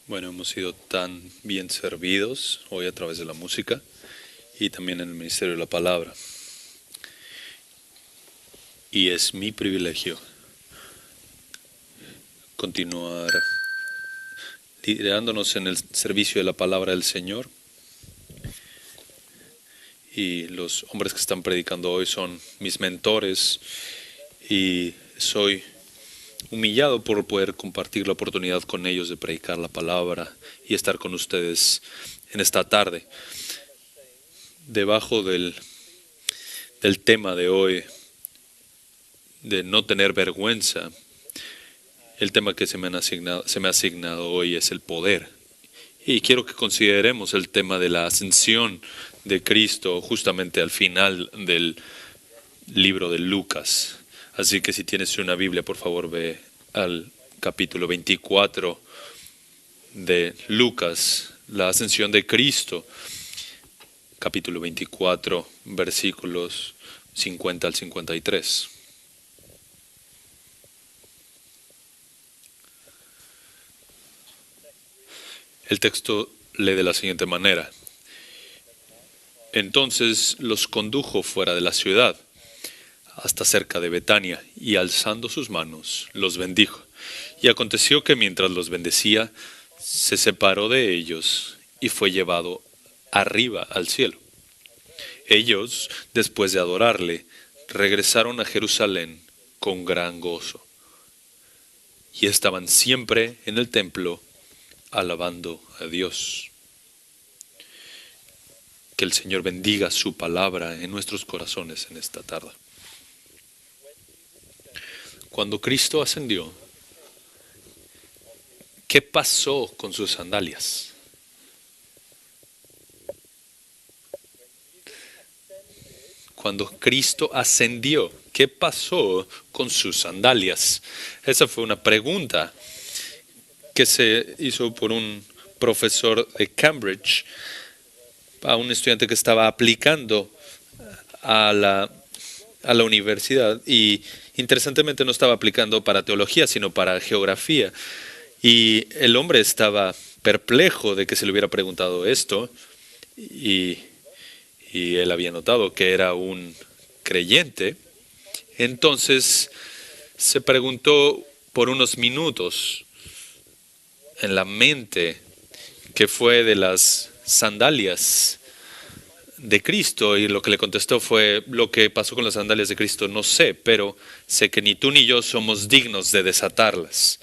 Bueno, hemos sido tan bien servidos hoy a través de la música y también en el ministerio de la palabra. Y es mi privilegio continuar liderándonos en el servicio de la palabra del Señor. Y los hombres que están predicando hoy son mis mentores y soy humillado por poder compartir la oportunidad con ellos de predicar la palabra y estar con ustedes en esta tarde. Debajo del tema de hoy, de no tener vergüenza, el tema que se me ha asignado hoy es el poder. Y quiero que consideremos el tema de la ascensión de Cristo justamente al final del libro de Lucas. Así que si tienes una Biblia, por favor, ve al capítulo 24 de Lucas, la ascensión de Cristo, capítulo 24, versículos 50 al 53. El texto lee de la siguiente manera: Entonces los condujo fuera de la ciudad, hasta cerca de Betania, y alzando sus manos, los bendijo. Y aconteció que mientras los bendecía, se separó de ellos y fue llevado arriba al cielo. Ellos, después de adorarle, regresaron a Jerusalén con gran gozo, y estaban siempre en el templo alabando a Dios. Que el Señor bendiga su palabra en nuestros corazones en esta tarde. Cuando Cristo ascendió, ¿qué pasó con sus sandalias? Cuando Cristo ascendió, ¿qué pasó con sus sandalias? Esa fue una pregunta que se hizo por un profesor de Cambridge a un estudiante que estaba aplicando a la universidad, y interesantemente no estaba aplicando para teología, sino para geografía. Y el hombre estaba perplejo de que se le hubiera preguntado esto, y él había notado que era un creyente. Entonces se preguntó por unos minutos en la mente qué fue de las sandalias de Cristo, y lo que le contestó fue: lo que pasó con las sandalias de Cristo no sé, pero sé que ni tú ni yo somos dignos de desatarlas.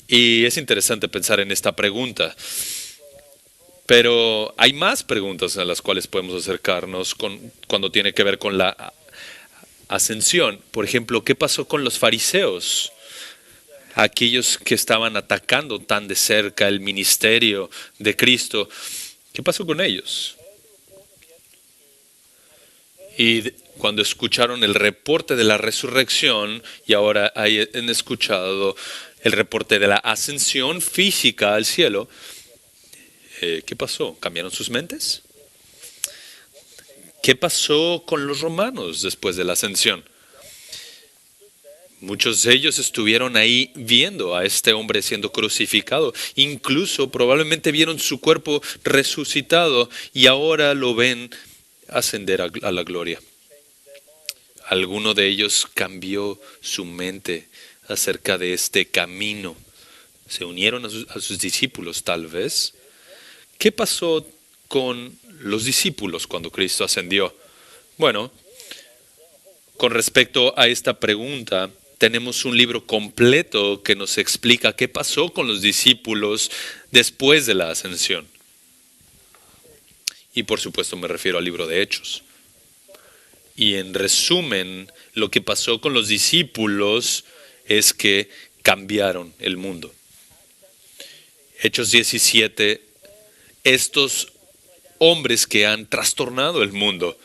Y es interesante pensar en esta pregunta, pero hay más preguntas a las cuales podemos acercarnos cuando tiene que ver con la ascensión. Por ejemplo, ¿qué pasó con los fariseos? Aquellos que estaban atacando tan de cerca el ministerio de Cristo, ¿qué pasó con ellos? Y cuando escucharon el reporte de la resurrección, y ahora han escuchado el reporte de la ascensión física al cielo, ¿qué pasó? ¿Cambiaron sus mentes? ¿Qué pasó con los romanos después de la ascensión? Muchos de ellos estuvieron ahí viendo a este hombre siendo crucificado. Incluso probablemente vieron su cuerpo resucitado y ahora lo ven ascender a la gloria. Alguno de ellos cambió su mente acerca de este camino. Se unieron a sus discípulos, tal vez. ¿Qué pasó con los discípulos cuando Cristo ascendió? Bueno, con respecto a esta pregunta, tenemos un libro completo que nos explica qué pasó con los discípulos después de la ascensión. Y por supuesto me refiero al libro de Hechos. Y en resumen, lo que pasó con los discípulos es que cambiaron el mundo. Hechos 17, estos hombres que han trastornado el mundo,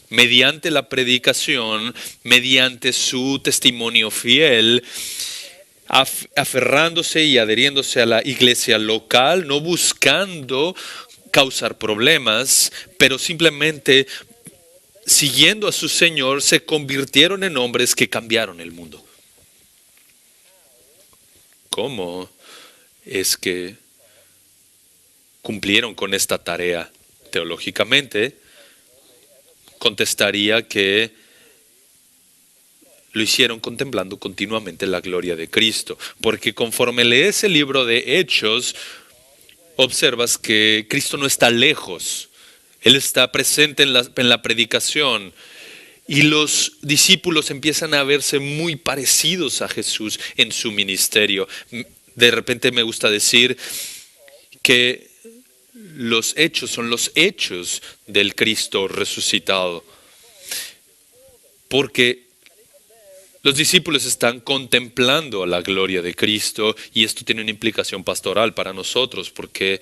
mediante la predicación, mediante su testimonio fiel, aferrándose y adheriéndose a la iglesia local, no buscando causar problemas, pero simplemente siguiendo a su Señor, se convirtieron en hombres que cambiaron el mundo. ¿Cómo es que cumplieron con esta tarea teológicamente, contestaría que lo hicieron contemplando continuamente la gloria de Cristo, porque conforme lees el libro de Hechos, observas que Cristo no está lejos, Él está presente en la predicación, y los discípulos empiezan a verse muy parecidos a Jesús en su ministerio. De repente me gusta decir que los hechos son los hechos del Cristo resucitado, porque los discípulos están contemplando la gloria de Cristo, y esto tiene una implicación pastoral para nosotros, porque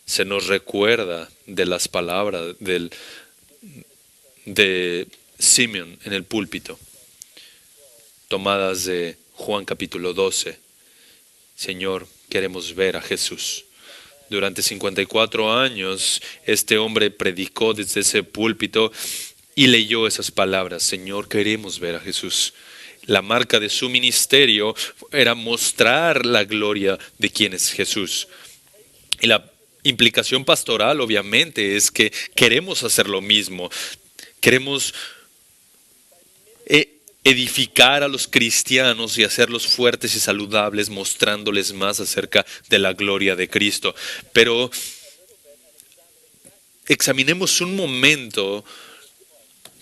se nos recuerda de las palabras de Simeón en el púlpito, tomadas de Juan capítulo 12. Señor, queremos ver a Jesús. Durante 54 años, este hombre predicó desde ese púlpito y leyó esas palabras: Señor, queremos ver a Jesús. La marca de su ministerio era mostrar la gloria de quién es Jesús. Y la implicación pastoral, obviamente, es que queremos hacer lo mismo. Queremos edificar a los cristianos y hacerlos fuertes y saludables, mostrándoles más acerca de la gloria de Cristo. Pero examinemos un momento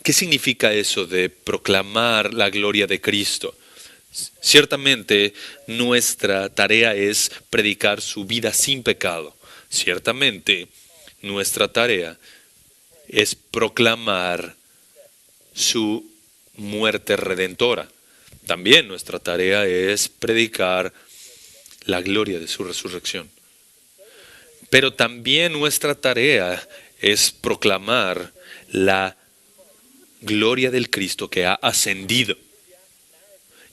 qué significa eso de proclamar la gloria de Cristo. Ciertamente nuestra tarea es predicar su vida sin pecado. Ciertamente nuestra tarea es proclamar su muerte redentora. También nuestra tarea es predicar la gloria de su resurrección. Pero también nuestra tarea es proclamar la gloria del Cristo que ha ascendido.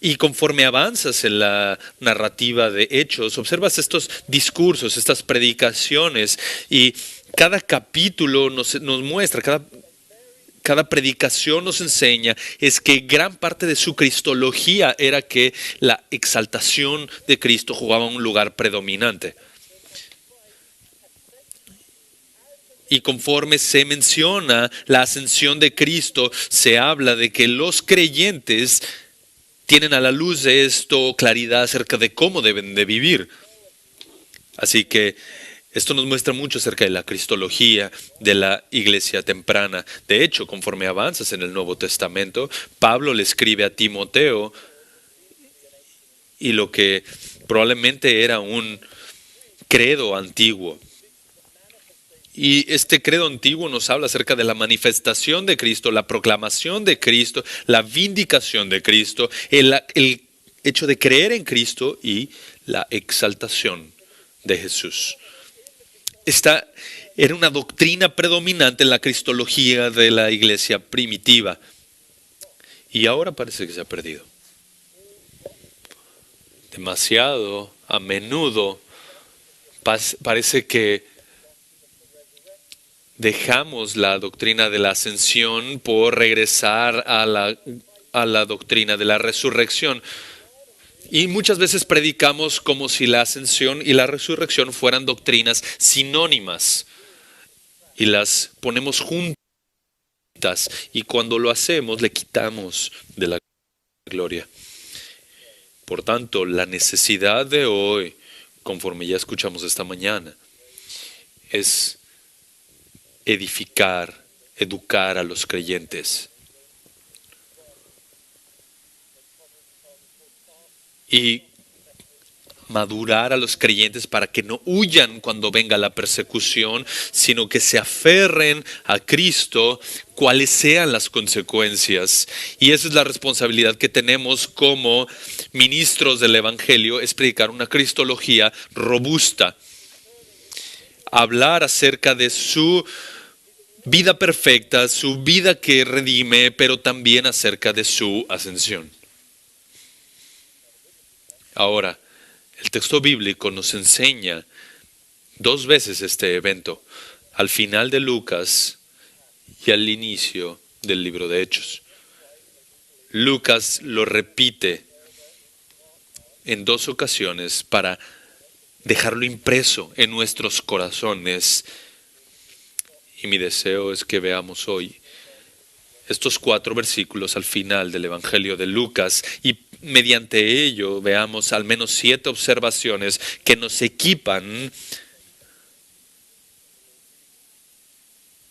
Y conforme avanzas en la narrativa de Hechos, observas estos discursos, estas predicaciones, y cada capítulo nos muestra, cada predicación nos enseña es que gran parte de su cristología era que la exaltación de Cristo jugaba un lugar predominante. Y conforme se menciona la ascensión de Cristo, se habla de que los creyentes tienen a la luz de esto claridad acerca de cómo deben de vivir. Así que esto nos muestra mucho acerca de la cristología de la iglesia temprana. De hecho, conforme avanzas en el Nuevo Testamento, Pablo le escribe a Timoteo, y lo que probablemente era un credo antiguo. Y este credo antiguo nos habla acerca de la manifestación de Cristo, la proclamación de Cristo, la vindicación de Cristo, el hecho de creer en Cristo y la exaltación de Jesús. Esta era una doctrina predominante en la cristología de la iglesia primitiva, y ahora parece que se ha perdido. Demasiado a menudo parece que dejamos la doctrina de la ascensión por regresar a la doctrina de la resurrección. Y muchas veces predicamos como si la ascensión y la resurrección fueran doctrinas sinónimas, y las ponemos juntas, y cuando lo hacemos le quitamos de la gloria. Por tanto, la necesidad de hoy, conforme ya escuchamos esta mañana, es edificar, educar a los creyentes. Y madurar a los creyentes para que no huyan cuando venga la persecución, sino que se aferren a Cristo, cuales sean las consecuencias. Y esa es la responsabilidad que tenemos como ministros del Evangelio, es predicar una cristología robusta. Hablar acerca de su vida perfecta, su vida que redime, pero también acerca de su ascensión. Ahora, el texto bíblico nos enseña 2 veces este evento, al final de Lucas y al inicio del libro de Hechos. Lucas lo repite en 2 ocasiones para dejarlo impreso en nuestros corazones. Y mi deseo es que veamos hoy estos 4 versículos al final del Evangelio de Lucas y mediante ello veamos al menos 7 observaciones que nos equipan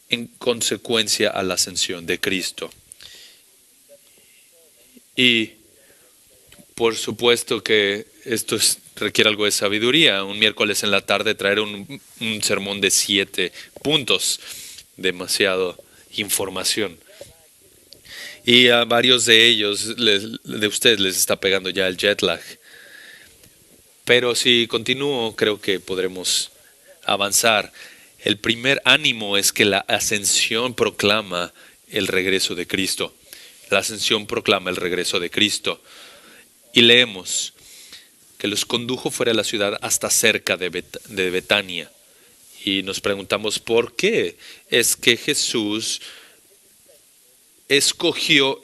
en consecuencia a la ascensión de Cristo. Y por supuesto que esto requiere algo de sabiduría. Un miércoles en la tarde traer un sermón de 7 puntos, demasiado información. Y a varios de ellos, de ustedes les está pegando ya el jet lag. Pero si continúo, creo que podremos avanzar. El primer ánimo es que la ascensión proclama el regreso de Cristo. La ascensión proclama el regreso de Cristo. Y leemos que los condujo fuera de la ciudad hasta cerca de Betania. Y nos preguntamos por qué es que Jesús escogió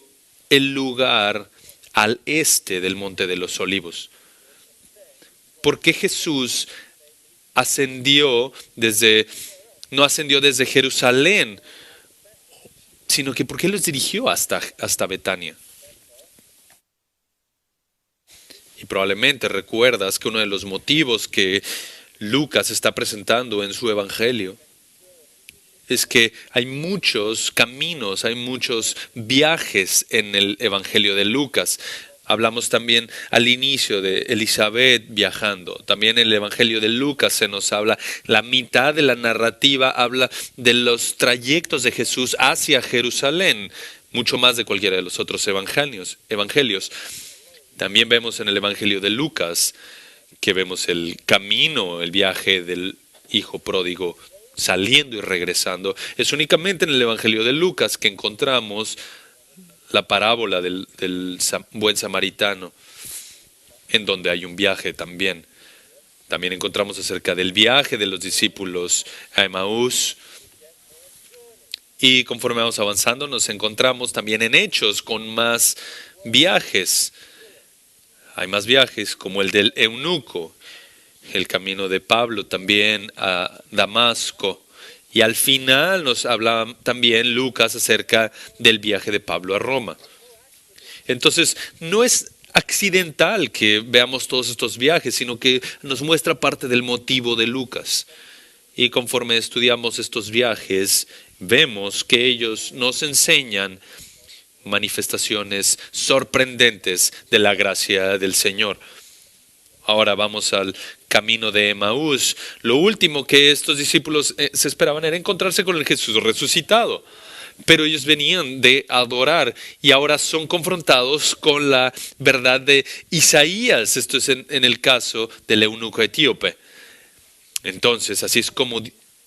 el lugar al este del Monte de los Olivos. ¿Por qué Jesús no ascendió desde Jerusalén, sino que por qué los dirigió hasta Betania? Y probablemente recuerdas que uno de los motivos que Lucas está presentando en su evangelio es que hay muchos caminos, hay muchos viajes en el evangelio de Lucas. Hablamos también al inicio de Elizabeth viajando. También en el evangelio de Lucas se nos habla, la mitad de la narrativa habla de los trayectos de Jesús hacia Jerusalén, mucho más de cualquiera de los otros evangelios. También vemos en el evangelio de Lucas que vemos el camino, el viaje del hijo pródigo saliendo y regresando. Es únicamente en el evangelio de Lucas que encontramos la parábola del buen samaritano, en donde hay un viaje también. También encontramos acerca del viaje de los discípulos a Emaús. Y conforme vamos avanzando, nos encontramos también en Hechos con más viajes. Hay más viajes como el del eunuco, el camino de Pablo también a Damasco. Y al final nos habla también Lucas acerca del viaje de Pablo a Roma. Entonces, no es accidental que veamos todos estos viajes, sino que nos muestra parte del motivo de Lucas. Y conforme estudiamos estos viajes, vemos que ellos nos enseñan manifestaciones sorprendentes de la gracia del Señor. Ahora vamos al camino de Emaús. Lo último que estos discípulos se esperaban era encontrarse con el Jesús resucitado. Pero ellos venían de adorar y ahora son confrontados con la verdad de Isaías. Esto es en el caso del eunuco etíope. Entonces, así es como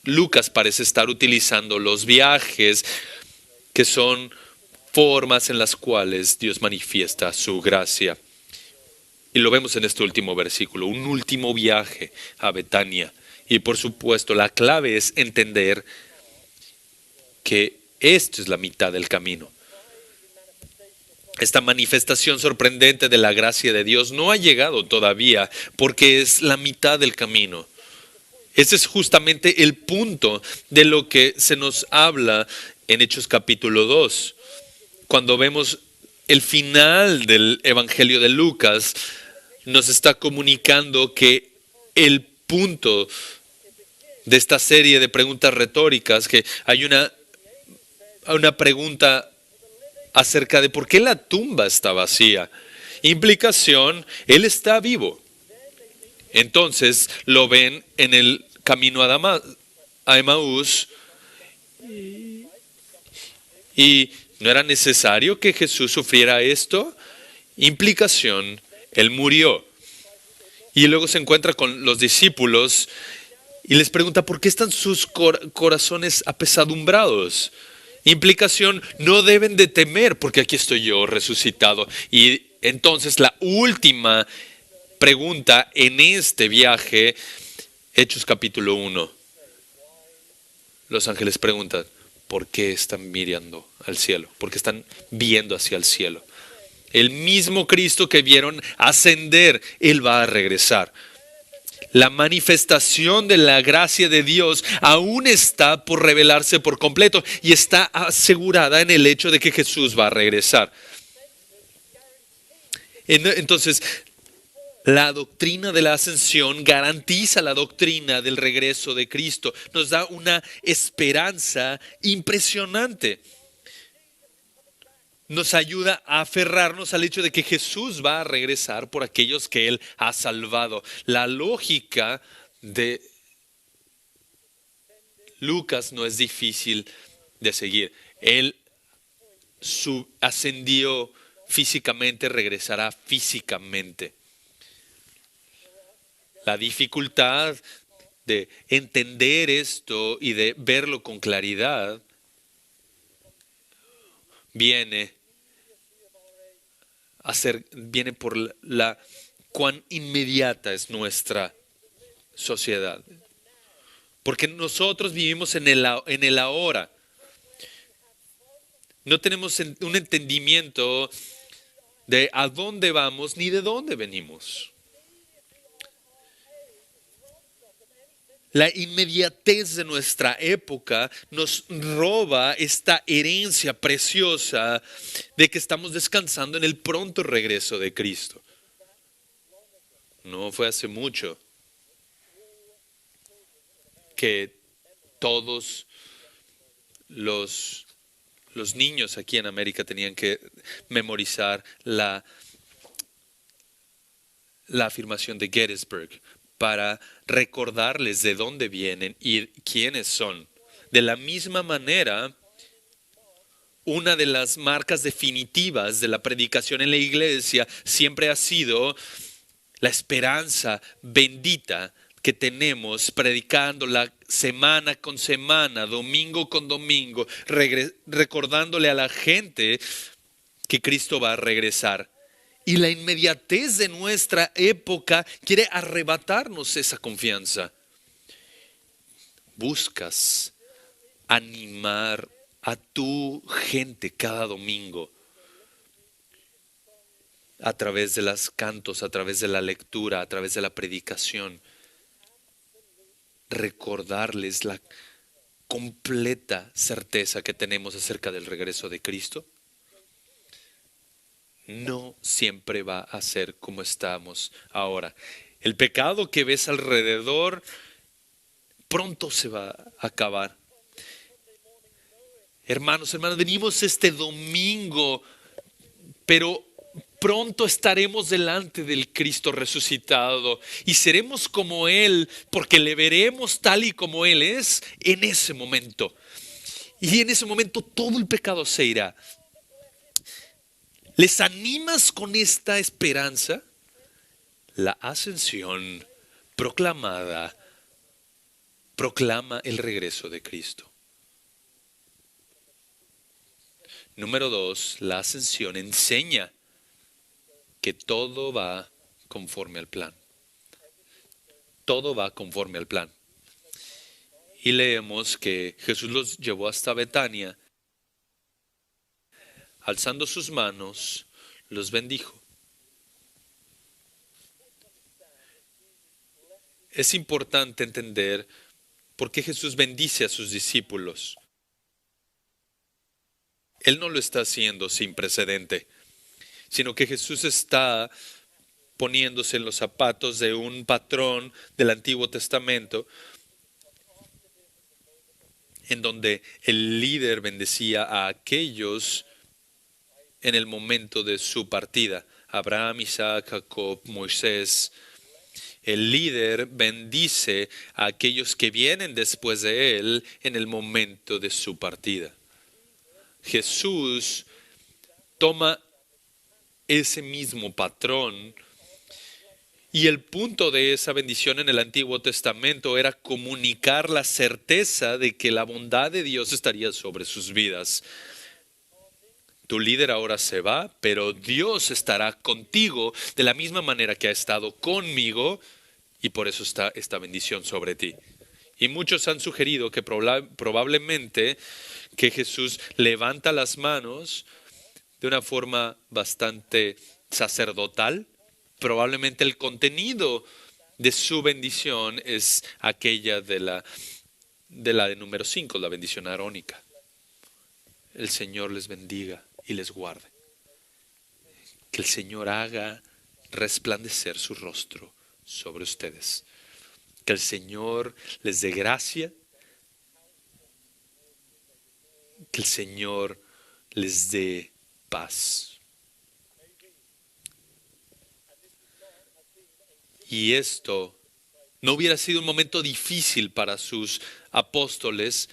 Lucas parece estar utilizando los viajes, que son formas en las cuales Dios manifiesta su gracia. Y lo vemos en este último versículo, un último viaje a Betania. Y por supuesto, la clave es entender que esto es la mitad del camino. Esta manifestación sorprendente de la gracia de Dios no ha llegado todavía porque es la mitad del camino. Ese es justamente el punto de lo que se nos habla en Hechos capítulo 2. Cuando vemos el final del Evangelio de Lucas, nos está comunicando que el punto de esta serie de preguntas retóricas, que hay una pregunta acerca de por qué la tumba está vacía. Implicación, Él está vivo. Entonces lo ven en el camino a Emaús y ¿no era necesario que Jesús sufriera esto? Implicación, Él murió. Y luego se encuentra con los discípulos y les pregunta ¿por qué están sus corazones apesadumbrados? Implicación, no deben de temer porque aquí estoy yo resucitado. Y entonces la última pregunta en este viaje, Hechos capítulo 1. Los ángeles preguntan, ¿por qué están mirando al cielo? ¿Por qué están viendo hacia el cielo? El mismo Cristo que vieron ascender, Él va a regresar. La manifestación de la gracia de Dios aún está por revelarse por completo y está asegurada en el hecho de que Jesús va a regresar. Entonces, la doctrina de la ascensión garantiza la doctrina del regreso de Cristo. Nos da una esperanza impresionante. Nos ayuda a aferrarnos al hecho de que Jesús va a regresar por aquellos que Él ha salvado. La lógica de Lucas no es difícil de seguir. Él ascendió físicamente, regresará físicamente. La dificultad de entender esto y de verlo con claridad viene por la cuán inmediata es nuestra sociedad. Porque nosotros vivimos en el ahora. No tenemos un entendimiento de a dónde vamos ni de dónde venimos. La inmediatez de nuestra época nos roba esta herencia preciosa de que estamos descansando en el pronto regreso de Cristo. No fue hace mucho que todos los niños aquí en América tenían que memorizar la afirmación de Gettysburg para recordarles de dónde vienen y quiénes son. De la misma manera, una de las marcas definitivas de la predicación en la iglesia siempre ha sido la esperanza bendita que tenemos predicándola semana con semana, domingo con domingo, recordándole a la gente que Cristo va a regresar. Y la inmediatez de nuestra época quiere arrebatarnos esa confianza. Buscas animar a tu gente cada domingo a través de los cantos, a través de la lectura, a través de la predicación. Recordarles la completa certeza que tenemos acerca del regreso de Cristo. No siempre va a ser como estamos ahora. El pecado que ves alrededor pronto se va a acabar. Hermanos, venimos este domingo, pero pronto estaremos delante del Cristo resucitado y seremos como Él, porque le veremos tal y como Él es en ese momento. Y en ese momento todo el pecado se irá. ¿Les animas con esta esperanza? La ascensión proclamada proclama el regreso de Cristo. Número 2, la ascensión enseña que todo va conforme al plan. Todo va conforme al plan. Y leemos que Jesús los llevó hasta Betania. Alzando sus manos, los bendijo. Es importante entender por qué Jesús bendice a sus discípulos. Él no lo está haciendo sin precedente, sino que Jesús está poniéndose en los zapatos de un patrón del Antiguo Testamento, en donde el líder bendecía a aquellos en el momento de su partida. Abraham, Isaac, Jacob, Moisés. El líder bendice a aquellos que vienen después de él en el momento de su partida. Jesús toma ese mismo patrón y el punto de esa bendición en el Antiguo Testamento era comunicar la certeza de que la bondad de Dios estaría sobre sus vidas. Tu líder ahora se va, pero Dios estará contigo de la misma manera que ha estado conmigo y por eso está esta bendición sobre ti. Y muchos han sugerido que probablemente que Jesús levanta las manos de una forma bastante sacerdotal. Probablemente el contenido de su bendición es aquella de número 5, la bendición arónica. El Señor les bendiga y les guarde. Que el Señor haga resplandecer su rostro sobre ustedes. Que el Señor les dé gracia. Que el Señor les dé paz. Y esto no hubiera sido un momento difícil para sus apóstoles,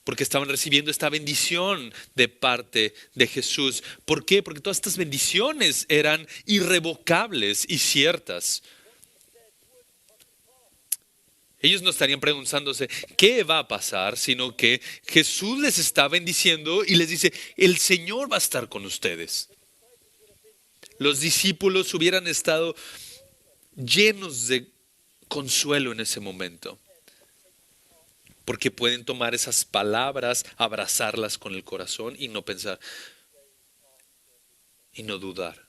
porque estaban recibiendo esta bendición de parte de Jesús. ¿Por qué? Porque todas estas bendiciones eran irrevocables y ciertas. Ellos no estarían preguntándose qué va a pasar, sino que Jesús les está bendiciendo y les dice, el Señor va a estar con ustedes. Los discípulos hubieran estado llenos de consuelo en ese momento, porque pueden tomar esas palabras, abrazarlas con el corazón y no pensar y no dudar.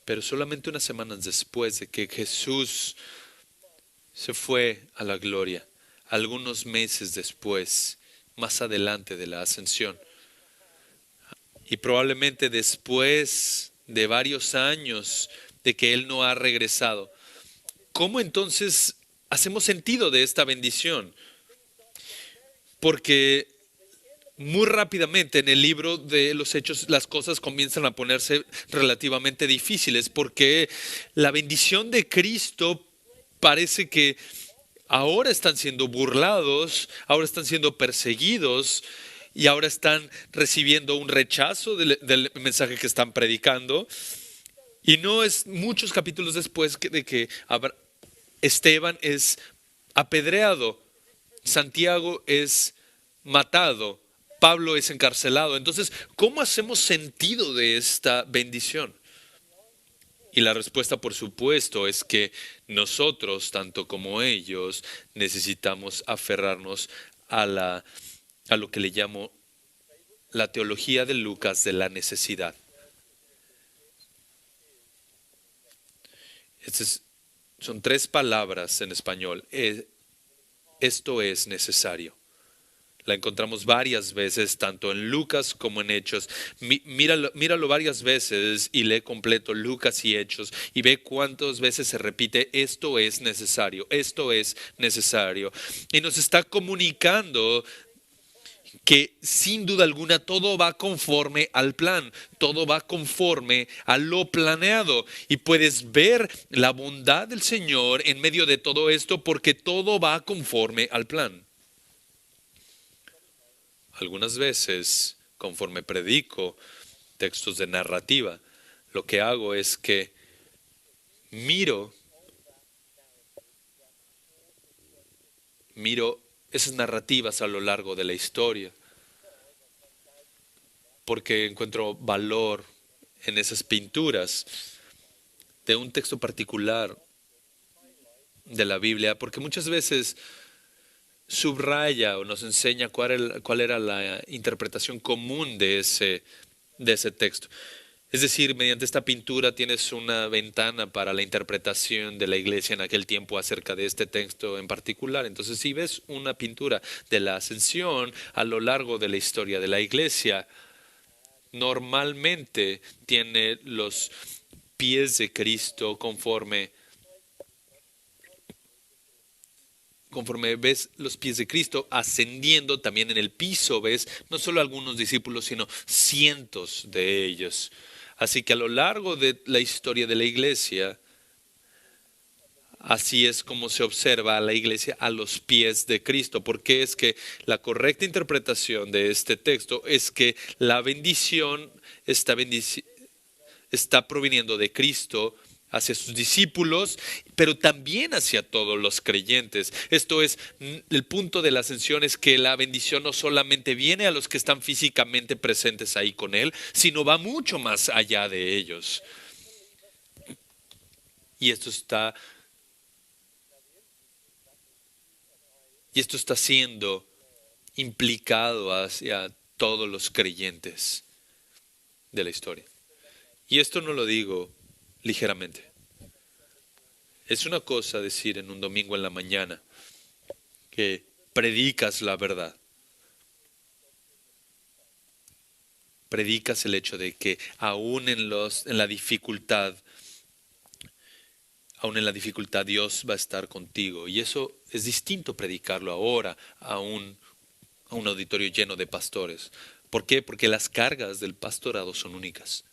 Pero solamente unas semanas después de que Jesús se fue a la gloria, algunos meses después, más adelante de la ascensión, y probablemente después de varios años de que Él no ha regresado, ¿cómo entonces hacemos sentido de esta bendición? Porque muy rápidamente en el libro de los Hechos las cosas comienzan a ponerse relativamente difíciles, porque la bendición de Cristo parece que ahora están siendo burlados, ahora están siendo perseguidos y ahora están recibiendo un rechazo del mensaje que están predicando. Y no es muchos capítulos después de que Esteban es apedreado, Santiago es matado, Pablo es encarcelado. Entonces, ¿cómo hacemos sentido de esta bendición? Y la respuesta, por supuesto, es que nosotros, tanto como ellos, necesitamos aferrarnos a lo que le llamo la teología de Lucas de la necesidad. Son tres palabras en español. Esto es necesario. La encontramos varias veces, tanto en Lucas como en Hechos. Míralo varias veces y lee completo Lucas y Hechos y ve cuántas veces se repite, esto es necesario, esto es necesario. Y nos está comunicando que sin duda alguna todo va conforme al plan, todo va conforme a lo planeado. Y puedes ver la bondad del Señor en medio de todo esto porque todo va conforme al plan. Algunas veces, conforme predico textos de narrativa, lo que hago es que miro esas narrativas a lo largo de la historia, porque encuentro valor en esas pinturas de un texto particular de la Biblia, porque muchas veces subraya o nos enseña cuál era la interpretación común de ese texto. Es decir, mediante esta pintura tienes una ventana para la interpretación de la iglesia en aquel tiempo acerca de este texto en particular. Entonces, si ves una pintura de la ascensión a lo largo de la historia de la iglesia, normalmente tiene los pies de Cristo conforme ves los pies de Cristo ascendiendo, también en el piso ves no solo algunos discípulos, sino cientos de ellos. Así que a lo largo de la historia de la iglesia, así es como se observa a la iglesia a los pies de Cristo, porque es que la correcta interpretación de este texto es que la bendición está proviniendo de Cristo hacia sus discípulos, pero también hacia todos los creyentes. Esto es, el punto de la ascensión es que la bendición no solamente viene a los que están físicamente presentes ahí con Él, sino va mucho más allá de ellos. Y esto está siendo implicado hacia todos los creyentes. de la historia. Y esto no lo digo ligeramente. Es una cosa decir en un domingo en la mañana que predicas la verdad. Predicas el hecho de que aún en la dificultad Dios va a estar contigo. Y eso es distinto predicarlo ahora a un auditorio lleno de pastores. ¿Por qué? Porque las cargas del pastorado son únicas.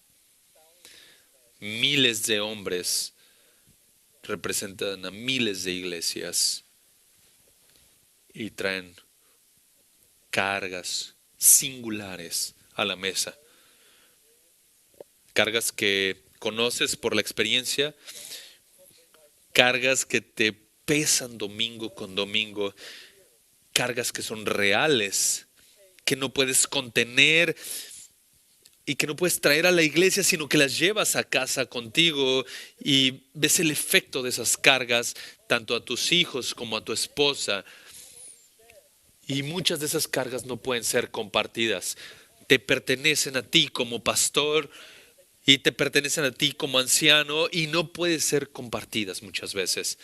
Miles de hombres representan a miles de iglesias y traen cargas singulares a la mesa. Cargas que conoces por la experiencia, cargas que te pesan domingo con domingo, cargas que son reales, que no puedes contener y que no puedes traer a la iglesia, sino que las llevas a casa contigo y ves el efecto de esas cargas tanto a tus hijos como a tu esposa. Y muchas de esas cargas no pueden ser compartidas. Te pertenecen a ti como pastor y te pertenecen a ti como anciano y no pueden ser compartidas muchas veces.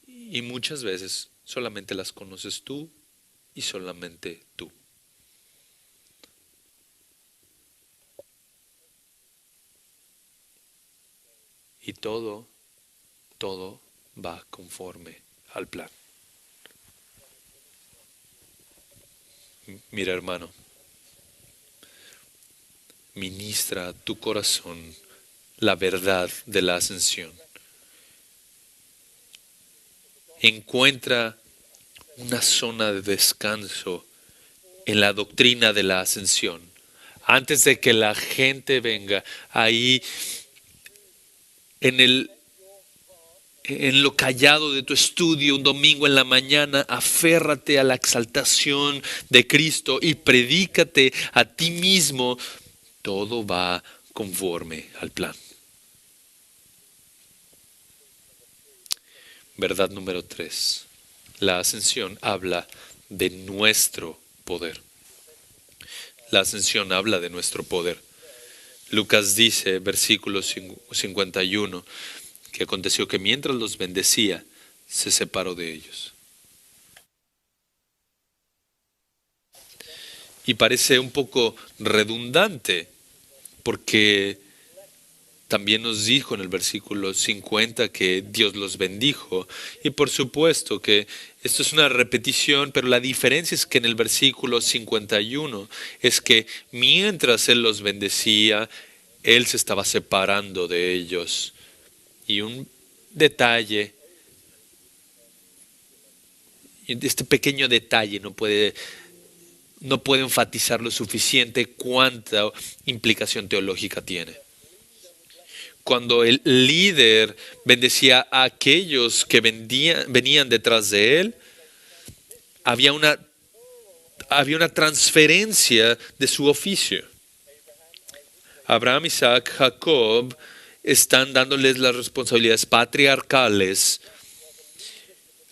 Y muchas veces solamente las conoces tú y solamente tú. Y todo va conforme al plan. Mira, hermano, ministra a tu corazón la verdad de la ascensión. Encuentra una zona de descanso en la doctrina de la ascensión. Antes de que la gente venga ahí en lo callado de tu estudio un domingo en la mañana, aférrate a la exaltación de Cristo y predícate a ti mismo. Todo va conforme al plan. Verdad número 3. La ascensión habla de nuestro poder. La ascensión habla de nuestro poder. Lucas dice, versículo 51, que aconteció que mientras los bendecía, se separó de ellos. Y parece un poco redundante, porque también nos dijo en el versículo 50 que Dios los bendijo. Y por supuesto que esto es una repetición, pero la diferencia es que en el versículo 51 es que mientras Él los bendecía, Él se estaba separando de ellos. Y un detalle, este pequeño detalle no puede enfatizar lo suficiente cuánta implicación teológica tiene. Cuando el líder bendecía a aquellos que venían detrás de él, había una transferencia de su oficio. Abraham, Isaac, Jacob están dándoles las responsabilidades patriarcales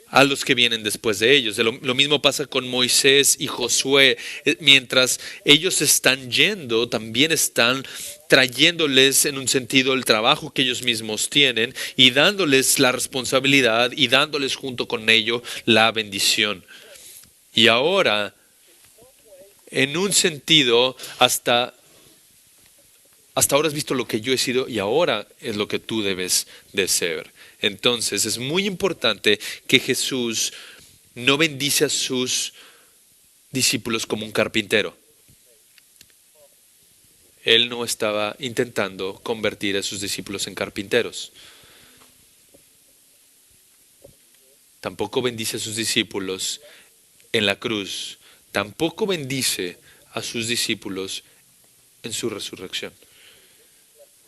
a los que vienen después de ellos. Lo mismo pasa con Moisés y Josué. Mientras ellos están yendo, también están trayéndoles en un sentido el trabajo que ellos mismos tienen y dándoles la responsabilidad y dándoles junto con ello la bendición. Y ahora, en un sentido, hasta ahora has visto lo que yo he sido y ahora es lo que tú debes de ser. Entonces es muy importante que Jesús no bendice a sus discípulos como un carpintero. Él no estaba intentando convertir a sus discípulos en carpinteros. Tampoco bendice a sus discípulos en la cruz. Tampoco bendice a sus discípulos en su resurrección.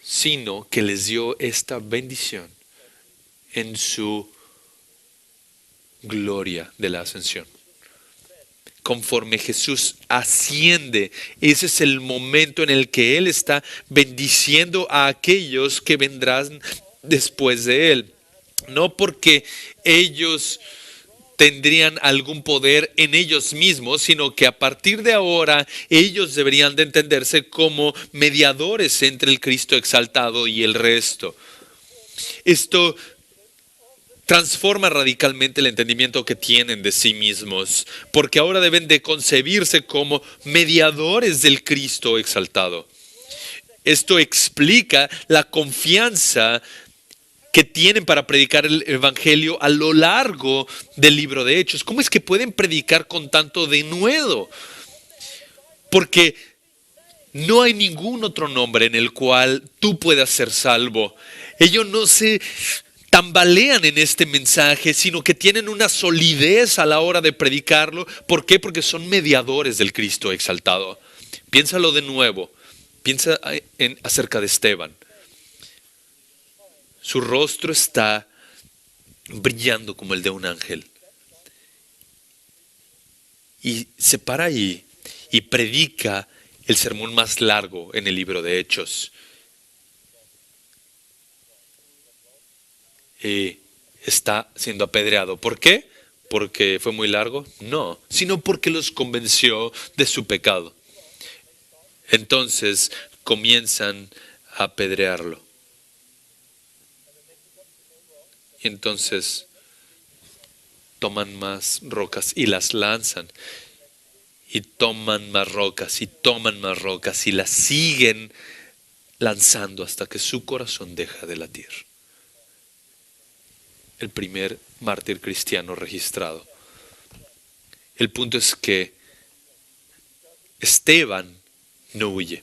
Sino que les dio esta bendición en su gloria de la ascensión. Conforme Jesús asciende, ese es el momento en el que Él está bendiciendo a aquellos que vendrán después de Él. No porque ellos tendrían algún poder en ellos mismos, sino que a partir de ahora ellos deberían de entenderse como mediadores entre el Cristo exaltado y el resto. Esto transforma radicalmente el entendimiento que tienen de sí mismos, porque ahora deben de concebirse como mediadores del Cristo exaltado. Esto explica la confianza que tienen para predicar el Evangelio a lo largo del libro de Hechos. ¿Cómo es que pueden predicar con tanto denuedo? Porque no hay ningún otro nombre en el cual tú puedas ser salvo. Ellos no se tambalean en este mensaje, sino que tienen una solidez a la hora de predicarlo. ¿Por qué? Porque son mediadores del Cristo exaltado. Piénsalo de nuevo. Piensa acerca de Esteban. Su rostro está brillando como el de un ángel. Y se para ahí y predica el sermón más largo en el libro de Hechos. Y está siendo apedreado. ¿Por qué? ¿Porque fue muy largo? No, sino porque los convenció de su pecado. Entonces comienzan a apedrearlo. Y entonces toman más rocas y las lanzan. Y toman más rocas y toman más rocas y las siguen lanzando hasta que su corazón deja de latir. El primer mártir cristiano registrado. El punto es que Esteban no huye.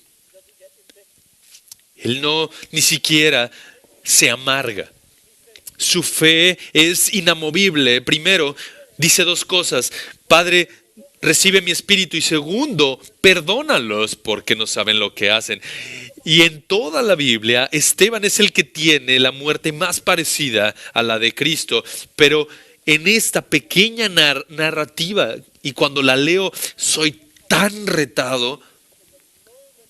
Él no ni siquiera se amarga. Su fe es inamovible. Primero, dice dos cosas. Padre, recibe mi espíritu. Y segundo, perdónalos porque no saben lo que hacen. Y en toda la Biblia, Esteban es el que tiene la muerte más parecida a la de Cristo. Pero en esta pequeña narrativa, y cuando la leo, soy tan retado.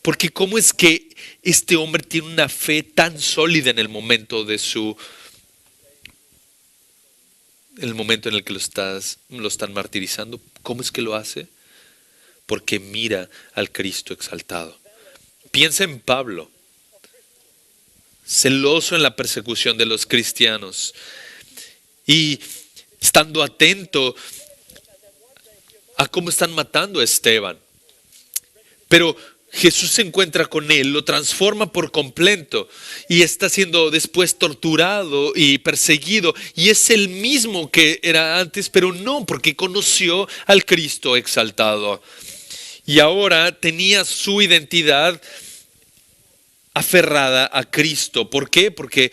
Porque cómo es que este hombre tiene una fe tan sólida en el momento de el momento en el que lo están martirizando. ¿Cómo es que lo hace? Porque mira al Cristo exaltado. Piensa en Pablo, celoso en la persecución de los cristianos y estando atento a cómo están matando a Esteban. Pero Jesús se encuentra con él, lo transforma por completo y está siendo después torturado y perseguido. Y es el mismo que era antes, pero no, porque conoció al Cristo exaltado. Y ahora tenía su identidad aferrada a Cristo. ¿Por qué? Porque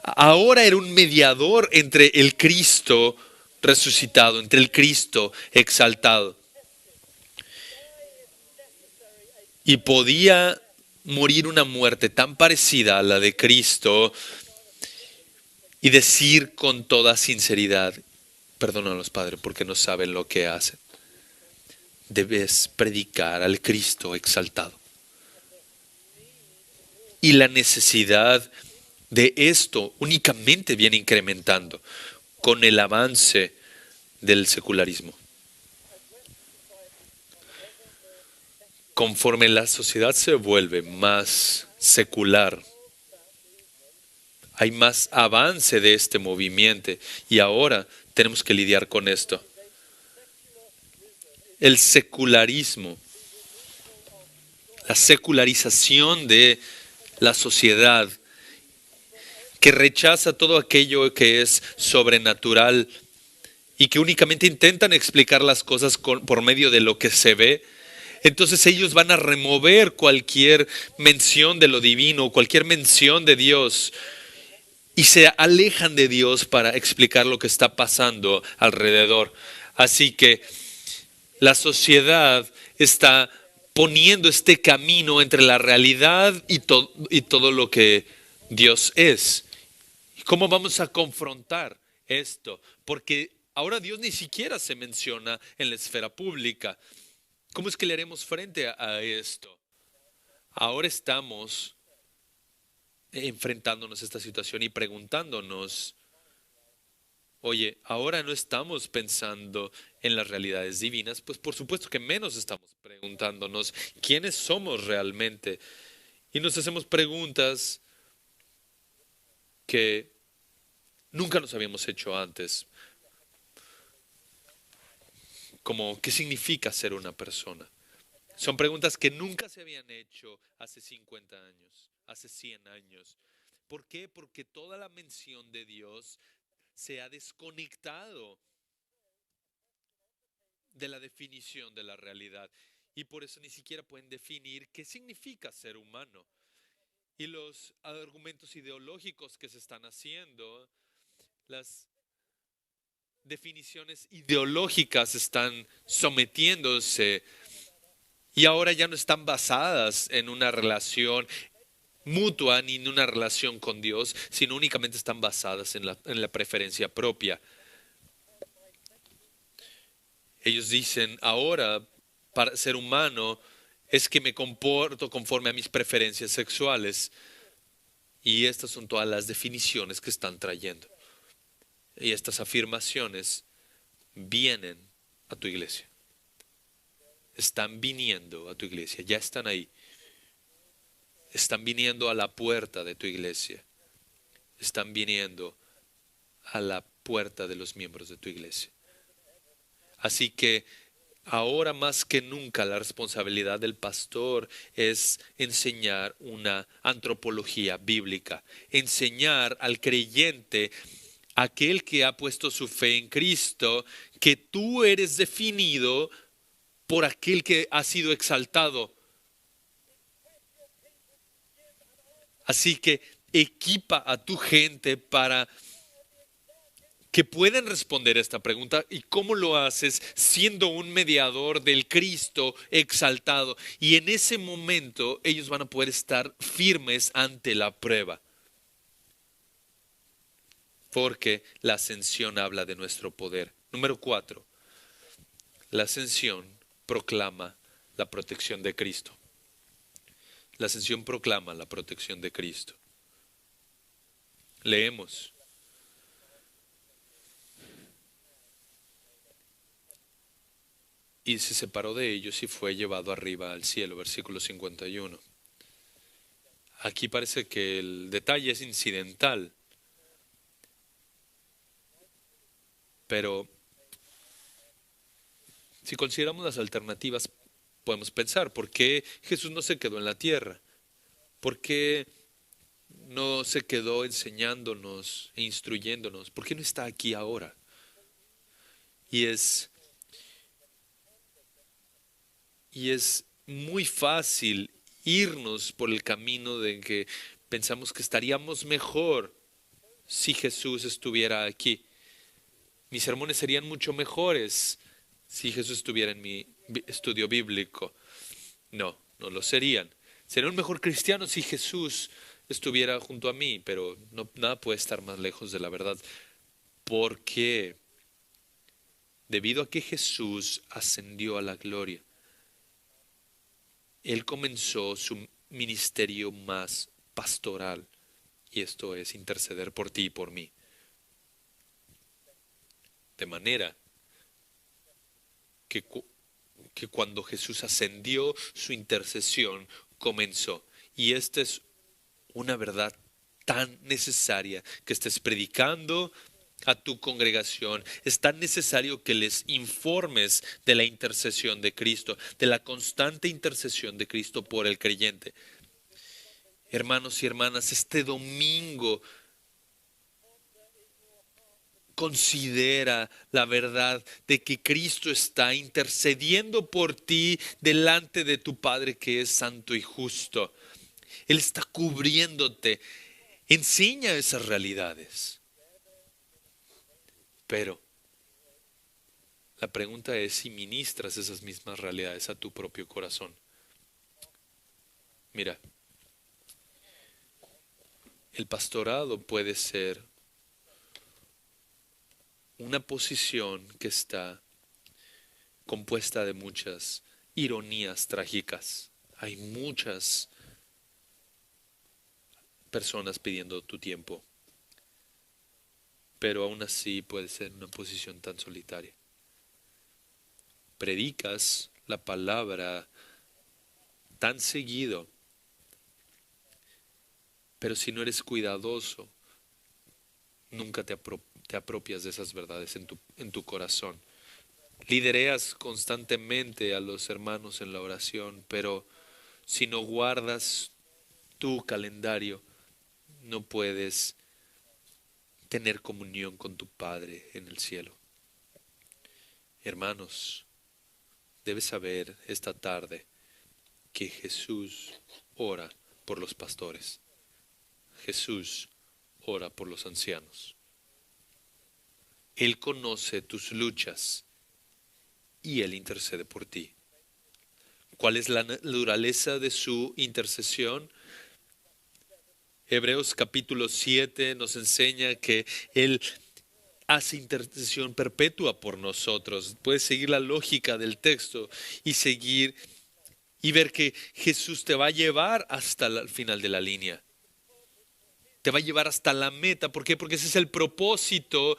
ahora era un mediador entre el Cristo resucitado, entre el Cristo exaltado. Y podía morir una muerte tan parecida a la de Cristo y decir con toda sinceridad, perdónalos, Padre, porque no saben lo que hacen. Debes predicar al Cristo exaltado. Y la necesidad de esto únicamente viene incrementando con el avance del secularismo. Conforme la sociedad se vuelve más secular, hay más avance de este movimiento y ahora tenemos que lidiar con esto. El secularismo, la secularización de la sociedad que rechaza todo aquello que es sobrenatural y que únicamente intentan explicar las cosas por medio de lo que se ve. Entonces ellos van a remover cualquier mención de lo divino, cualquier mención de Dios y se alejan de Dios para explicar lo que está pasando alrededor. Así que la sociedad está poniendo este camino entre la realidad y todo lo que Dios es. ¿Cómo vamos a confrontar esto? Porque ahora Dios ni siquiera se menciona en la esfera pública. ¿Cómo es que le haremos frente a esto? Ahora estamos enfrentándonos a esta situación y preguntándonos, Oye, ahora no estamos pensando en las realidades divinas, pues por supuesto que menos estamos preguntándonos quiénes somos realmente. Y nos hacemos preguntas que nunca nos habíamos hecho antes, como ¿qué significa ser una persona? Son preguntas que nunca se habían hecho hace 50 años, hace 100 años. ¿Por qué? Porque toda la mención de Dios se ha desconectado de la definición de la realidad. Y por eso ni siquiera pueden definir qué significa ser humano. Y los argumentos ideológicos que se están haciendo, las definiciones ideológicas están sometiéndose y ahora ya no están basadas en una relación mutua ni en una relación con Dios, sino únicamente están basadas en la preferencia propia. Ellos dicen, ahora, para ser humano, es que me comporto conforme a mis preferencias sexuales. Y estas son todas las definiciones que están trayendo. Y estas afirmaciones vienen a tu iglesia. Están viniendo a tu iglesia, ya están ahí. Están viniendo a la puerta de tu iglesia. Están viniendo a la puerta de los miembros de tu iglesia. Así que ahora más que nunca la responsabilidad del pastor es enseñar una antropología bíblica, enseñar al creyente, aquel que ha puesto su fe en Cristo, que tú eres definido por aquel que ha sido exaltado. Así que equipa a tu gente para que pueden responder esta pregunta. ¿Y cómo lo haces? Siendo un mediador del Cristo exaltado. Y en ese momento ellos van a poder estar firmes ante la prueba. Porque la ascensión habla de nuestro poder. Número 4. La ascensión proclama la protección de Cristo. La ascensión proclama la protección de Cristo. Leemos. Y se separó de ellos y fue llevado arriba al cielo, versículo 51. Aquí parece que el detalle es incidental, pero si consideramos las alternativas, podemos pensar, ¿por qué Jesús no se quedó en la tierra? ¿Por qué no se quedó enseñándonos e instruyéndonos? ¿Por qué no está aquí ahora? Y es, y es muy fácil irnos por el camino de que pensamos que estaríamos mejor si Jesús estuviera aquí. Mis sermones serían mucho mejores si Jesús estuviera en mi estudio bíblico. No, no lo serían. Sería un mejor cristiano si Jesús estuviera junto a mí, pero no, nada puede estar más lejos de la verdad. Porque debido a que Jesús ascendió a la gloria, Él comenzó su ministerio más pastoral, y esto es interceder por ti y por mí. De manera que, que cuando Jesús ascendió, su intercesión comenzó. Y esta es una verdad tan necesaria que estés predicando a tu congregación. Es tan necesario que les informes de la intercesión de Cristo, de la constante intercesión de Cristo por el creyente. Hermanos y hermanas, este domingo considera la verdad de que Cristo está intercediendo por ti delante de tu Padre que es santo y justo. Él está cubriéndote. Enseña esas realidades. Pero la pregunta es si ministras esas mismas realidades a tu propio corazón. Mira, el pastorado puede ser una posición que está compuesta de muchas ironías trágicas. Hay muchas personas pidiendo tu tiempo. pero aún así puede ser una posición tan solitaria. Predicas la palabra tan seguido, pero si no eres cuidadoso, nunca te apropias de esas verdades en tu corazón. Lidereas constantemente a los hermanos en la oración, pero si no guardas tu calendario, no puedes tener comunión con tu Padre en el cielo. Hermanos, debes saber esta tarde que Jesús ora por los pastores. Jesús ora por los ancianos. Él conoce tus luchas y Él intercede por ti. ¿Cuál es la naturaleza de su intercesión? Hebreos capítulo 7 nos enseña que Él hace intercesión perpetua por nosotros. Puedes seguir la lógica del texto y seguir y ver que Jesús te va a llevar hasta el final de la línea. Te va a llevar hasta la meta. ¿Por qué? Porque ese es el propósito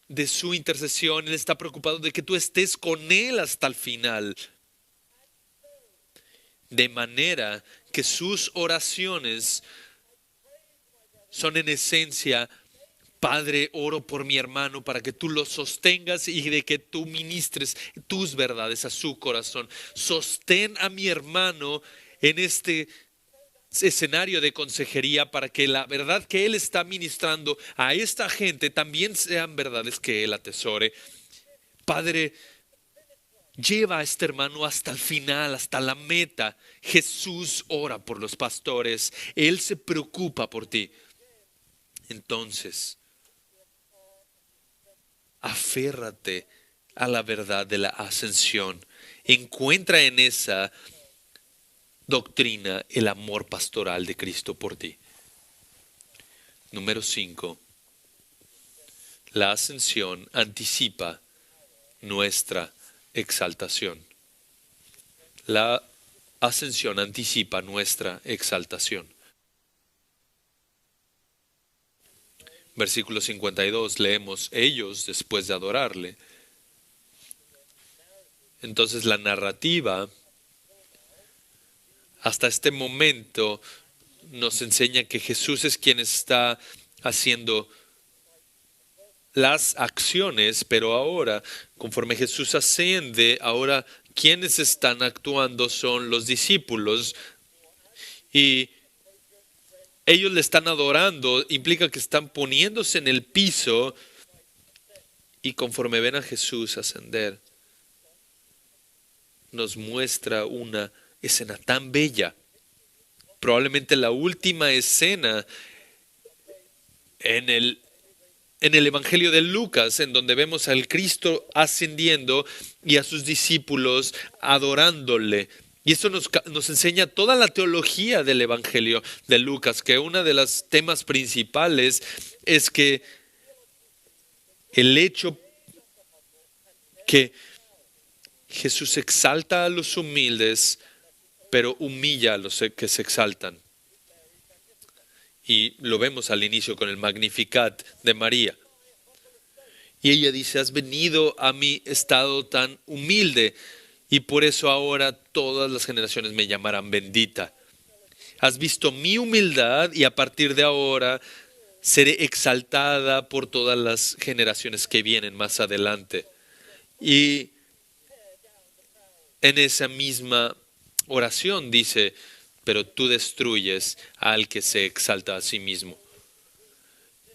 de su intercesión. Él está preocupado de que tú estés con Él hasta el final. De manera que sus oraciones son en esencia: Padre, oro por mi hermano para que tú lo sostengas y de que tú ministres tus verdades a su corazón. Sostén a mi hermano en este escenario de consejería para que la verdad que él está ministrando a esta gente también sean verdades que él atesore. Padre, lleva a este hermano hasta el final, hasta la meta. Jesús ora por los pastores. Él se preocupa por ti. Entonces, aférrate a la verdad de la ascensión. Encuentra en esa doctrina el amor pastoral de Cristo por ti. Número 5. La ascensión anticipa nuestra exaltación. La ascensión anticipa nuestra exaltación. Versículo 52 leemos: ellos, después de adorarle. Entonces la narrativa hasta este momento nos enseña que Jesús es quien está haciendo las acciones, pero ahora, conforme Jesús asciende, ahora quienes están actuando son los discípulos y ellos le están adorando, implica que están poniéndose en el piso y conforme ven a Jesús ascender, nos muestra una escena tan bella, probablemente la última escena en el Evangelio de Lucas, en donde vemos al Cristo ascendiendo y a sus discípulos adorándole. Y esto nos enseña toda la teología del Evangelio de Lucas, que uno de los temas principales es que el hecho que Jesús exalta a los humildes, pero humilla a los que se exaltan. Y lo vemos al inicio con el Magnificat de María. Y ella dice: has venido a mi estado tan humilde y por eso ahora todas las generaciones me llamarán bendita. Has visto mi humildad y a partir de ahora seré exaltada por todas las generaciones que vienen más adelante. Y en esa misma oración dice: pero tú destruyes al que se exalta a sí mismo.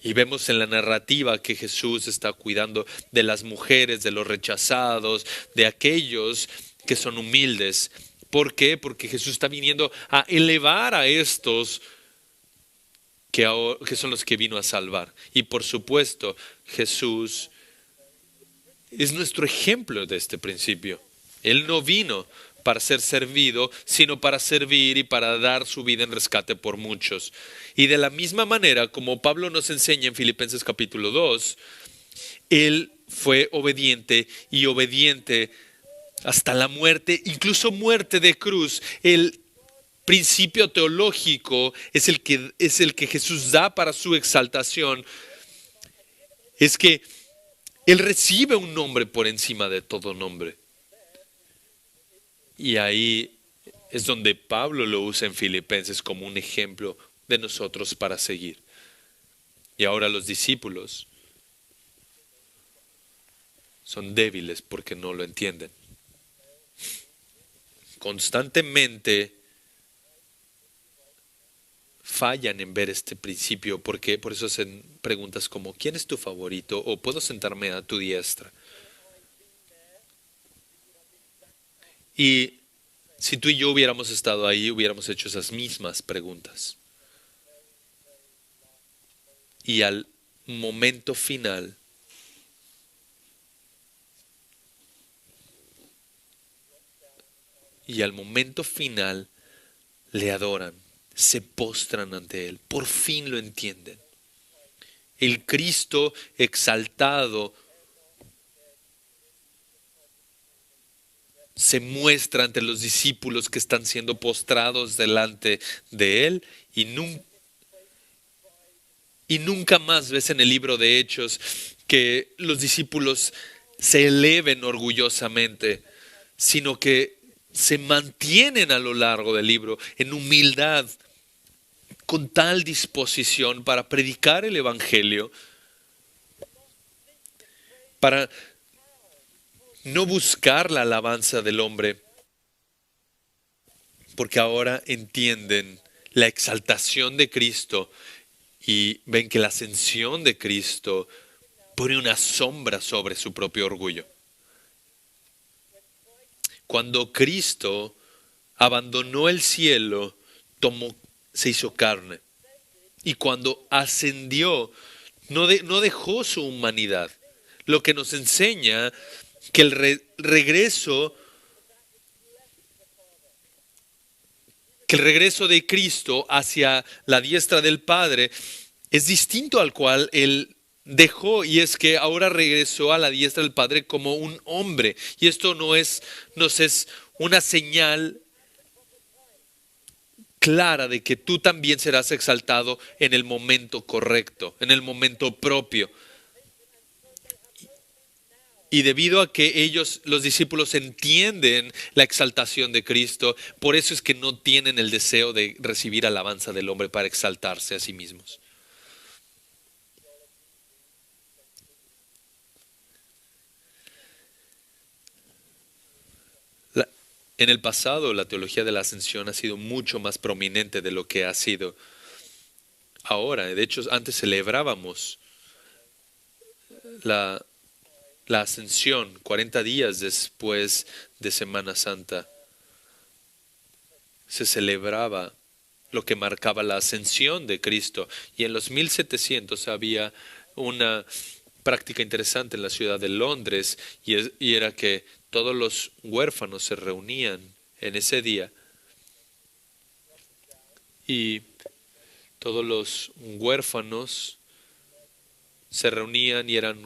Y vemos en la narrativa que Jesús está cuidando de las mujeres, de los rechazados, de aquellos que son humildes. ¿Por qué? Porque Jesús está viniendo a elevar a estos que son los que vino a salvar. Y por supuesto, Jesús es nuestro ejemplo de este principio. Él no vino para ser servido, sino para servir y para dar su vida en rescate por muchos. Y de la misma manera, como Pablo nos enseña en Filipenses capítulo 2, Él fue obediente y obediente hasta la muerte, incluso muerte de cruz. El principio teológico es el que Jesús da para su exaltación. es que Él recibe un nombre por encima de todo nombre. Y ahí es donde Pablo lo usa en Filipenses como un ejemplo de nosotros para seguir. Y ahora los discípulos son débiles porque no lo entienden. Constantemente fallan en ver este principio, porque por eso hacen preguntas como ¿quién es tu favorito? O ¿puedo sentarme a tu diestra? Y si tú y yo hubiéramos estado ahí, hubiéramos hecho esas mismas preguntas. Y al momento final, le adoran, se postran ante Él, por fin lo entienden. El Cristo exaltado se muestra ante los discípulos que están siendo postrados delante de Él y nunca más ves en el libro de Hechos que los discípulos se eleven orgullosamente, sino que se mantienen a lo largo del libro en humildad, con tal disposición para predicar el Evangelio, para no buscar la alabanza del hombre, porque ahora entienden la exaltación de Cristo y ven que la ascensión de Cristo pone una sombra sobre su propio orgullo. Cuando Cristo abandonó el cielo, se hizo carne. Y cuando ascendió, no dejó su humanidad. Lo que nos enseña que el regreso de Cristo hacia la diestra del Padre es distinto al cual Él dejó, y es que ahora regresó a la diestra del Padre como un hombre. Y esto nos es una señal clara de que tú también serás exaltado en el momento correcto, en el momento propio. Y debido a que ellos, los discípulos, entienden la exaltación de Cristo, por eso es que no tienen el deseo de recibir alabanza del hombre para exaltarse a sí mismos. En el pasado, la teología de la ascensión ha sido mucho más prominente de lo que ha sido ahora. De hecho, antes celebrábamos la, la ascensión 40 días después de Semana Santa. Se celebraba lo que marcaba la ascensión de Cristo. Y en los 1700 había una práctica interesante en la ciudad de Londres, y era que todos los huérfanos se reunían en ese día, y todos los huérfanos se reunían y eran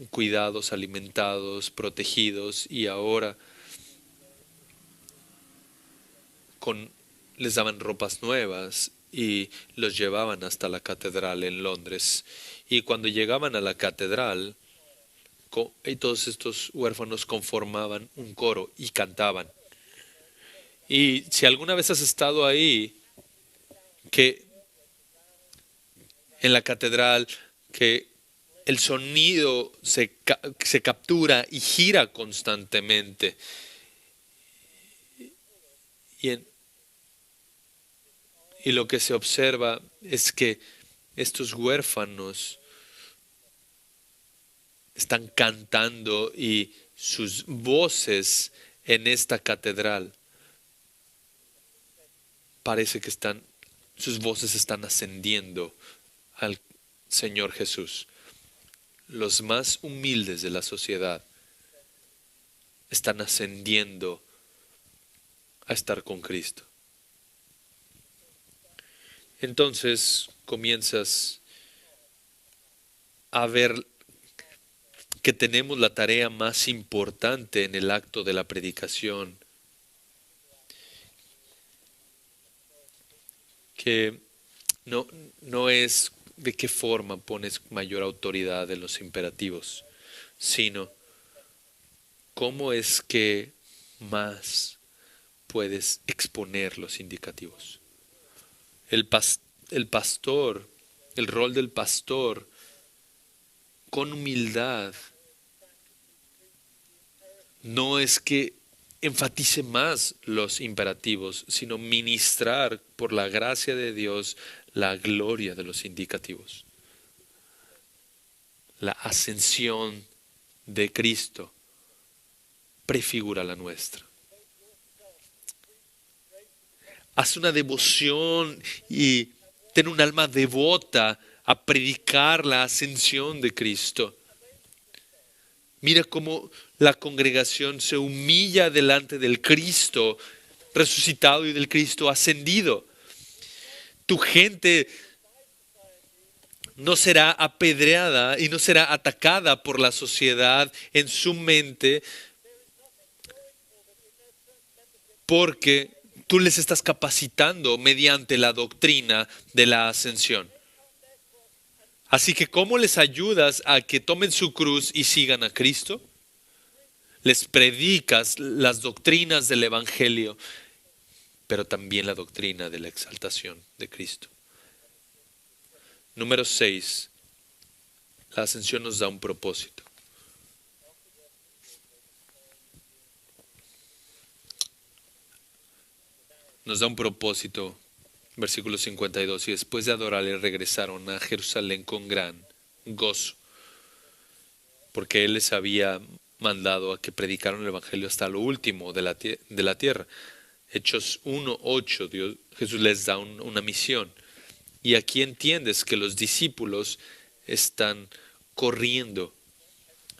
cuidados, alimentados, protegidos, y ahora les daban ropas nuevas y los llevaban hasta la catedral en Londres. Y cuando llegaban a la catedral, y todos estos huérfanos conformaban un coro y cantaban. Y si alguna vez has estado ahí, que en la catedral, que el sonido se captura y gira constantemente. Y, y lo que se observa es que estos huérfanos están cantando, y sus voces en esta catedral parece que sus voces están ascendiendo al Señor Jesús. Los más humildes de la sociedad están ascendiendo a estar con Cristo. Entonces comienzas a ver que tenemos la tarea más importante en el acto de la predicación, que no es de qué forma pones mayor autoridad en los imperativos, sino cómo es que más puedes exponer los indicativos. El pastor, el rol del pastor, con humildad, no es que enfatice más los imperativos, sino ministrar por la gracia de Dios la gloria de los indicativos. La ascensión de Cristo prefigura la nuestra. Haz una devoción y ten un alma devota a predicar la ascensión de Cristo. Mira cómo la congregación se humilla delante del Cristo resucitado y del Cristo ascendido. Tu gente no será apedreada y no será atacada por la sociedad en su mente porque tú les estás capacitando mediante la doctrina de la ascensión. Así que, ¿cómo les ayudas a que tomen su cruz y sigan a Cristo? Les predicas las doctrinas del Evangelio, pero también la doctrina de la exaltación de Cristo. Número 6. La ascensión nos da un propósito. Nos da un propósito. Versículo 52, y después de adorarle regresaron a Jerusalén con gran gozo, porque Él les había mandado a que predicaran el Evangelio hasta lo último de la tierra. Hechos 1:8, Jesús les da una misión. Y aquí entiendes que los discípulos están corriendo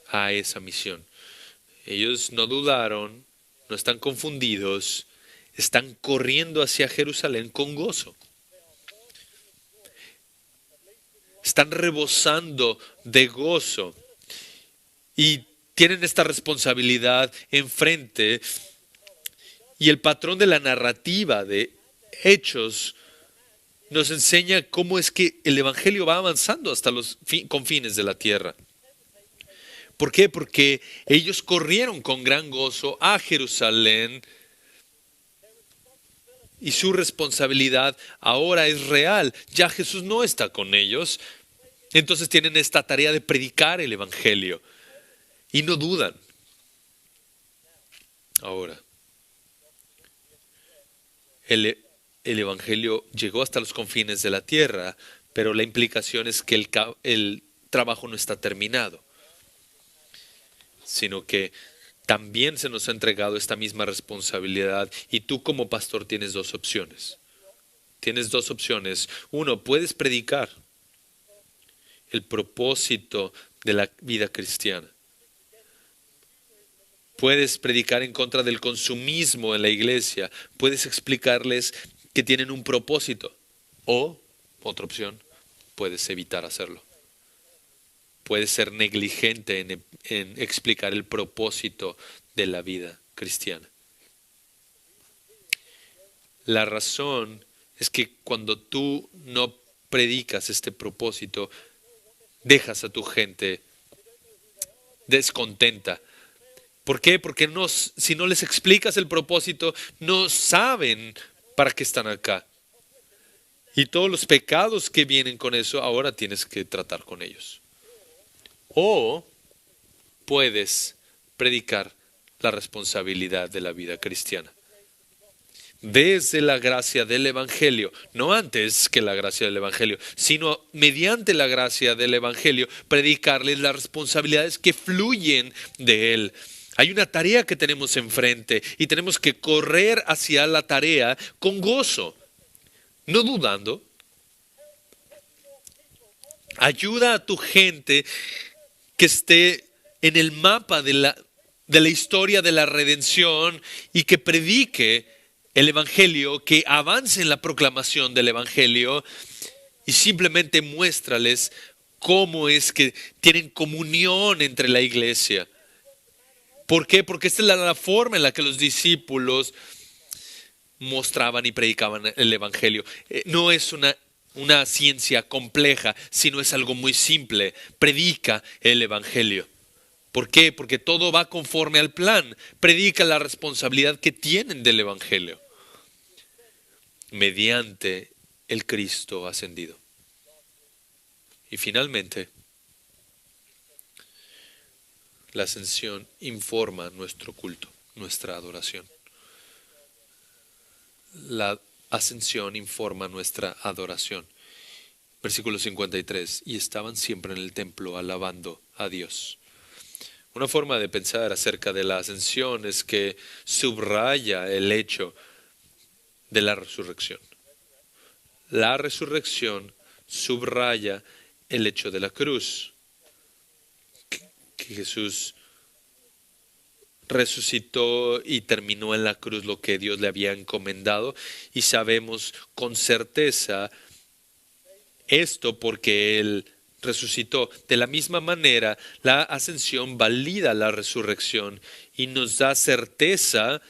a esa misión. Ellos no dudaron, no están confundidos, están corriendo hacia Jerusalén con gozo. Están rebosando de gozo y tienen esta responsabilidad enfrente. Y el patrón de la narrativa de Hechos nos enseña cómo es que el Evangelio va avanzando hasta los confines de la tierra. ¿Por qué? Porque ellos corrieron con gran gozo a Jerusalén. Y su responsabilidad ahora es real. Ya Jesús no está con ellos. Entonces tienen esta tarea de predicar el Evangelio. Y no dudan. Ahora, el Evangelio llegó hasta los confines de la tierra, pero la implicación es que el trabajo no está terminado, sino que también se nos ha entregado esta misma responsabilidad y tú como pastor tienes dos opciones. Tienes dos opciones. Uno, puedes predicar el propósito de la vida cristiana. Puedes predicar en contra del consumismo en la iglesia. Puedes explicarles que tienen un propósito. O, otra opción, puedes evitar hacerlo. Puedes ser negligente en explicar el propósito de la vida cristiana. La razón es que cuando tú no predicas este propósito, dejas a tu gente descontenta. ¿Por qué? Porque si no les explicas el propósito, no saben para qué están acá. Y todos los pecados que vienen con eso, ahora tienes que tratar con ellos. O puedes predicar la responsabilidad de la vida cristiana. Desde la gracia del Evangelio, no antes que la gracia del Evangelio, sino mediante la gracia del Evangelio, predicarles las responsabilidades que fluyen de él. Hay una tarea que tenemos enfrente y tenemos que correr hacia la tarea con gozo, no dudando. Ayuda a tu gente que esté en el mapa de la historia de la redención y que predique el Evangelio, que avance en la proclamación del Evangelio y simplemente muéstrales cómo es que tienen comunión entre la iglesia. ¿Por qué? Porque esta es la forma en la que los discípulos mostraban y predicaban el Evangelio. No es una una ciencia compleja, sino es algo muy simple. Predica el Evangelio. ¿Por qué? Porque todo va conforme al plan. Predica la responsabilidad que tienen del Evangelio mediante el Cristo ascendido. Y finalmente, la ascensión informa nuestro culto, nuestra adoración. La ascensión informa nuestra adoración. Versículo 53. Y estaban siempre en el templo alabando a Dios. Una forma de pensar acerca de la ascensión es que subraya el hecho de la resurrección. La resurrección subraya el hecho de la cruz, que Jesús resucitó y terminó en la cruz lo que Dios le había encomendado, y sabemos con certeza esto porque Él resucitó. De la misma manera, la ascensión valida la resurrección y nos da certeza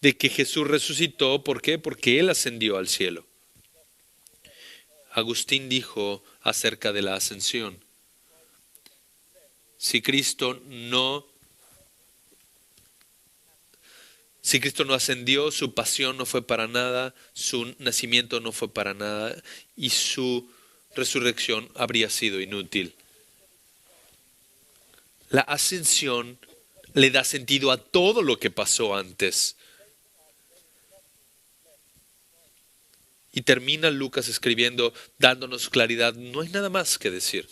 de que Jesús resucitó. ¿Por qué? Porque Él ascendió al cielo. Agustín dijo acerca de la ascensión: si Cristo no ascendió, su pasión no fue para nada, su nacimiento no fue para nada, y su resurrección habría sido inútil. La ascensión le da sentido a todo lo que pasó antes. Y termina Lucas escribiendo, dándonos claridad. No hay nada más que decir.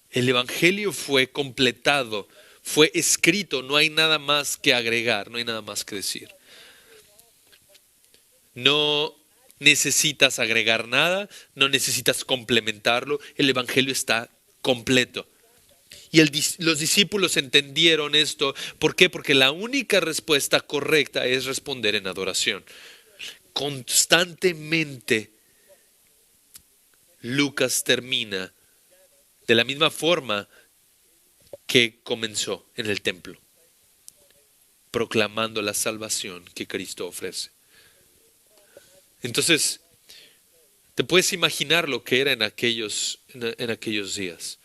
El Evangelio fue completado, fue escrito, no hay nada más que agregar, no hay nada más que decir. No necesitas agregar nada, no necesitas complementarlo, el Evangelio está completo. Y los discípulos entendieron esto. ¿Por qué? Porque la única respuesta correcta es responder en adoración. Constantemente Lucas termina de la misma forma que comenzó en el templo, proclamando la salvación que Cristo ofrece. Entonces, te puedes imaginar lo que era en aquellos días.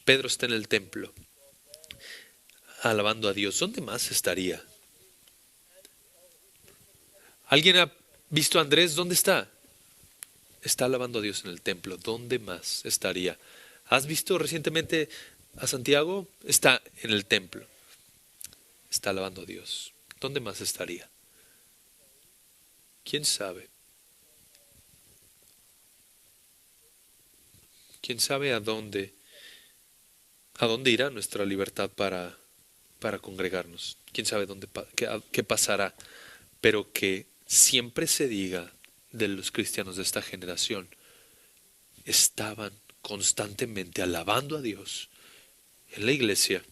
Pedro está en el templo, alabando a Dios. ¿Dónde más estaría? ¿Alguien ha visto a Andrés? ¿Dónde está? Está alabando a Dios en el templo. ¿Dónde más estaría? ¿Has visto recientemente a Santiago? Está en el templo. Está alabando a Dios. ¿Dónde más estaría? ¿Quién sabe? ¿Quién sabe a dónde irá nuestra libertad para congregarnos? ¿Quién sabe qué pasará? Pero que siempre se diga de los cristianos de esta generación: estaban constantemente alabando a Dios en la iglesia.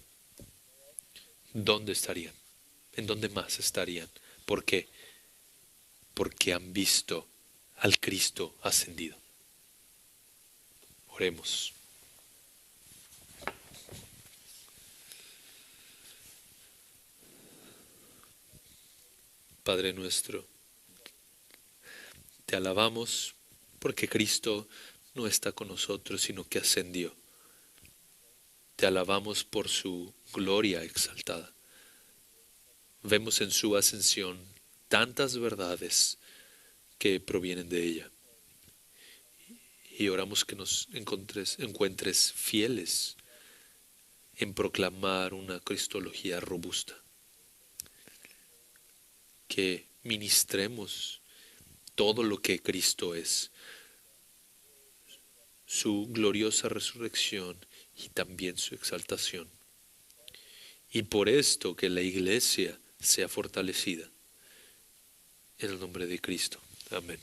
¿Dónde estarían? ¿En dónde más estarían? ¿Por qué? Porque han visto al Cristo ascendido. Oremos. Padre nuestro, te alabamos porque Cristo no está con nosotros, sino que ascendió. Te alabamos por su gloria exaltada. Vemos en su ascensión tantas verdades que provienen de ella. Y oramos que nos encuentres fieles en proclamar una cristología robusta. Que ministremos todo lo que Cristo es, su gloriosa resurrección y también su exaltación. Y por esto que la iglesia sea fortalecida. En el nombre de Cristo. Amén.